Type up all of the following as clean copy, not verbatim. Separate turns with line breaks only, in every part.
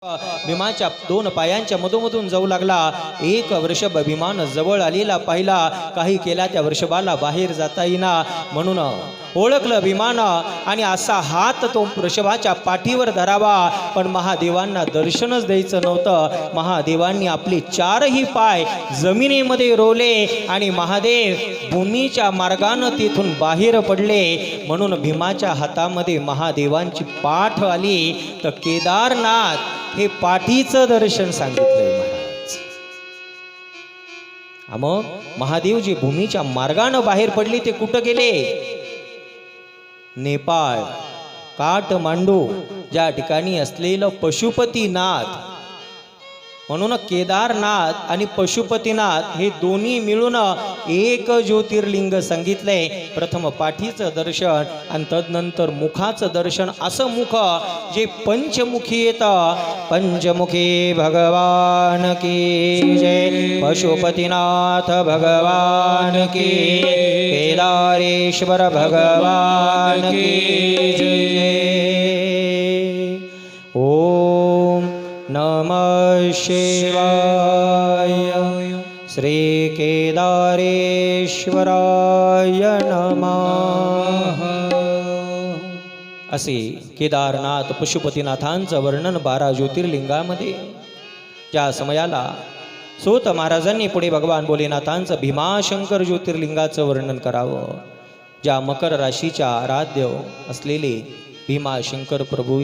भीमाच्या दोन पायांच्या मधोमधून जाऊ लागला। एक वृषभ भीमान जवळ आलेला पाहिला, काही केला त्या वृषभाला बाहेर जाता येईना, म्हणून ओळखलं भीमान आणि असा हात तो वृषभाच्या पाठीवर धरावा, पण महादेवांना दर्शनच द्यायचं नव्हतं। महादेवांनी आपले चारही पाय जमिनीमध्ये रोवले आणि महादेव भूमीच्या मार्गाने तिथून बाहेर पडले, म्हणून भीमाच्या हातामध्ये महादेवांची पाठ आली। तर केदारनाथ हे पाठीचं दर्शन सांगितलंय महाराज। मग महादेव जे भूमीच्या मार्गाने बाहेर पडले ते कुठं गेले? नेपाळ, काठमांडू ज्या ठिकाणी असलेलं पशुपतीनाथ, म्हणून केदारनाथ आणि पशुपतीनाथ हे दोन्ही मिळून एक ज्योतिर्लिंग सांगितलंय। प्रथम पाठीचं दर्शन आणि तदनंतर मुखाचं दर्शन। असं मुख जे पंचमुखी येतं। पंचमुखी भगवान की जय, पशुपतीनाथ भगवान की, केदारेश्वर भगवान की जय। ओम नमः शिवाय। श्री केदारेश्वराय नमः। असे केदारनाथ पशुपतीनाथांचं वर्णन 12 ज्योतिर्लिंगामध्ये। ज्या समयाला सूत महाराजांनी पुढे भगवान भोलेनाथांचं भीमाशंकर ज्योतिर्लिंगाचं वर्णन करावं, ज्या मकर राशीच्या आराध्य असलेले भीमाशंकर प्रभू,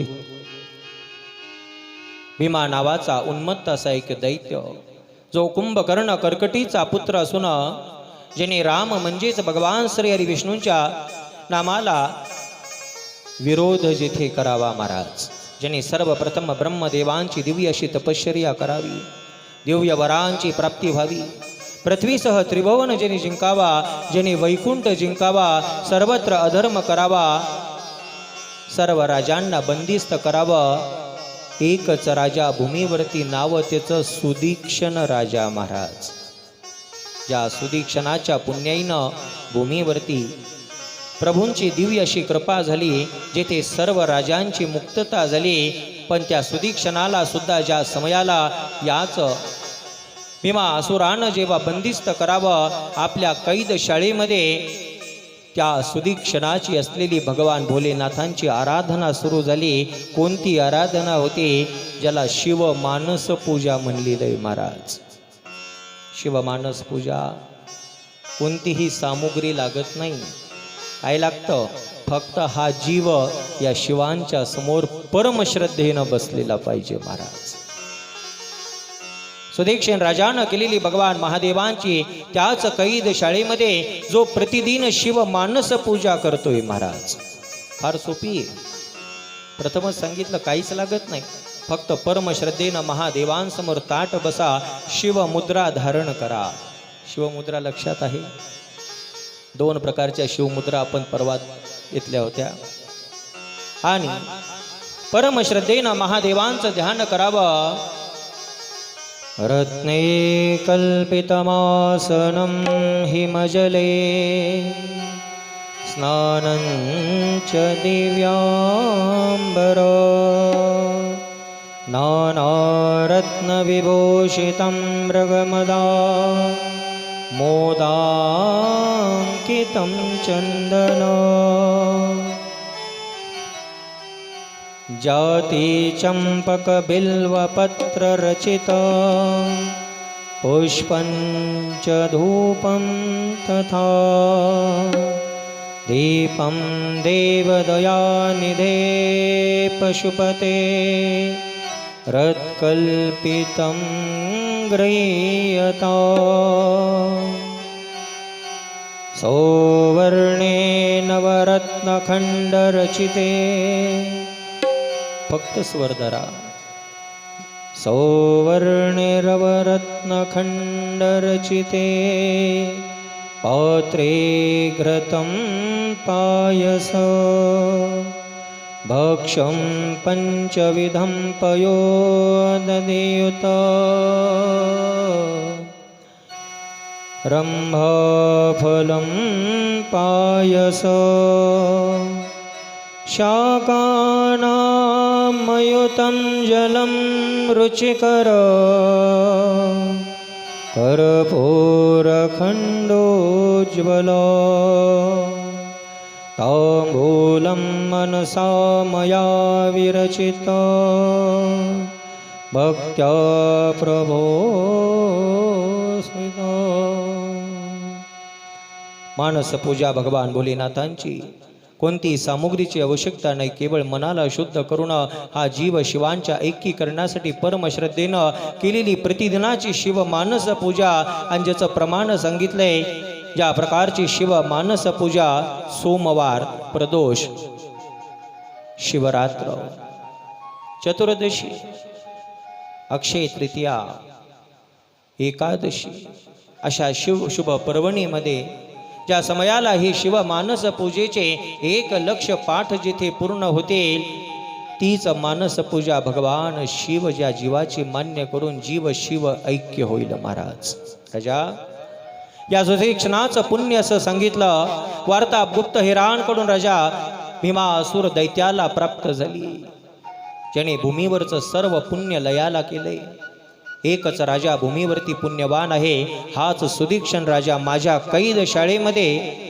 भीमा नावाचा उन्मत्त असा एक दैत्य, जो कुंभकर्ण कर्कटीचा पुत्र असून ज्याने राम म्हणजेच भगवान श्री हरी विष्णूंच्या नामाला विरोध जिथे करावा महाराज, ज्याने सर्वप्रथम ब्रह्मदेवांची दिव्य अशी तपश्चर्या करावी, दिव्य वरांची प्राप्ती व्हावी, पृथ्वीसह त्रिभुवन ज्याने जिंकावा, ज्याने वैकुंठ जिंकावा, सर्वत्र अधर्म करावा, सर्व राजांना बंदिस्त करावं, एकच राजा भूमीवरती नाव त्याचं सुदीक्षण राजा महाराज। ज्या सुदीक्षणाच्या पुण्याईनं भूमीवरती प्रभूंची दिव्य अशी कृपा झाली, जेथे सर्व राजांची मुक्तता झाली। पण त्या सुदीक्षणाला सुद्धा ज्या समयाला याच भीमा असुरानं जेव्हा बंदिस्त करावं आपल्या कैद शाळेमध्ये, त्या सुदीक्षणाची असलेली भगवान भोलेनाथांची आराधना सुरू झाली। कोणती आराधना होती? ज्याला शिवमानस पूजा म्हणलेलं आहे महाराज। शिवमानस पूजा कोणतीही सामुग्री लागत नाही, काय लागतं? फक्त हा जीव या शिवांच्या समोर परमश्रद्धेनं बसलेला पाहिजे महाराज। सुदीक्षण राजानं केलेली भगवान महादेवांची त्याच कैद शाळेमध्ये जो प्रतिदिन शिव मानस पूजा करतोय महाराज, फार सोपी आहे। प्रथमच सांगितलं काहीच लागत नाही, फक्त परमश्रद्धेनं महादेवांसमोर ताट बसा, शिवमुद्रा धारण करा। शिवमुद्रा लक्षात आहे? 2 प्रकारच्या शिवमुद्रा आपण परवा घेतल्या होत्या। आणि परमश्रद्धेनं महादेवांचं ध्यान करावं। रत्ने कल्पितमासनं हिमजले, स्नानं च दिव्याम्बर, नानारत्नविभूषितं मृगमदा, मोदाङ्कितं चन्दन, जाति चंपक बिल्वपत्र रचित, पुष्पं च धूपं तथा, दीपं देवदयानिधे पशुपते, रत्कल्पितं गृह्यता, सौवर्णे नवरत्नखण्डरचिते, फक्त स्वरधरा, सौवर्णे रवरत्नखण्डरचिते, पात्रे घृतं पायस, भक्षं पञ्चविधं पयोदधियुत, रम्भाफलं पायस, शाकानामयुतं जलं रुचिकर कर्पूरखण्डोज्ज्वल ताम्बूलं मनसा मया विरचित भक्त्या प्रभो स्मिता। मानस पूजा भगवान भोलेनाथांची कोणती सामुग्रीची आवश्यकता नाही, केवळ मनाला शुद्ध करून हा जीव शिवांच्या ऐक्यीकरणासाठी परमश्रद्धेनं केलेली प्रतिदिनाची शिव मानस पूजा। आणि ज्याचं प्रमाण सांगितलंय, ज्या प्रकारची शिव मानस पूजा सोमवार, प्रदोष, शिवरात्र, चतुर्दशी, अक्षय तृतीया, एकादशी अशा शुभ पर्वणीमध्ये ज्या समयाला ही शिव मानस पूजेचे 1,00,000 पाठ जिथे पूर्ण होते, तीच मानस पूजा भगवान शिव ज्या जीवाची मान्य करून जीव शिव ऐक्य होईल महाराज। राजा या सुदीक्षणाचं पुण्य असं सांगितलं। वार्ता गुप्त हिराणकडून राजा भीमासूर दैत्याला प्राप्त झाली, ज्याने भूमीवरचं सर्व पुण्य लयाला केले। एकच राजा भूमीवरती पुण्यवान आहे, हाच सुदीक्षण राजा माझ्या कैद शाळेमध्ये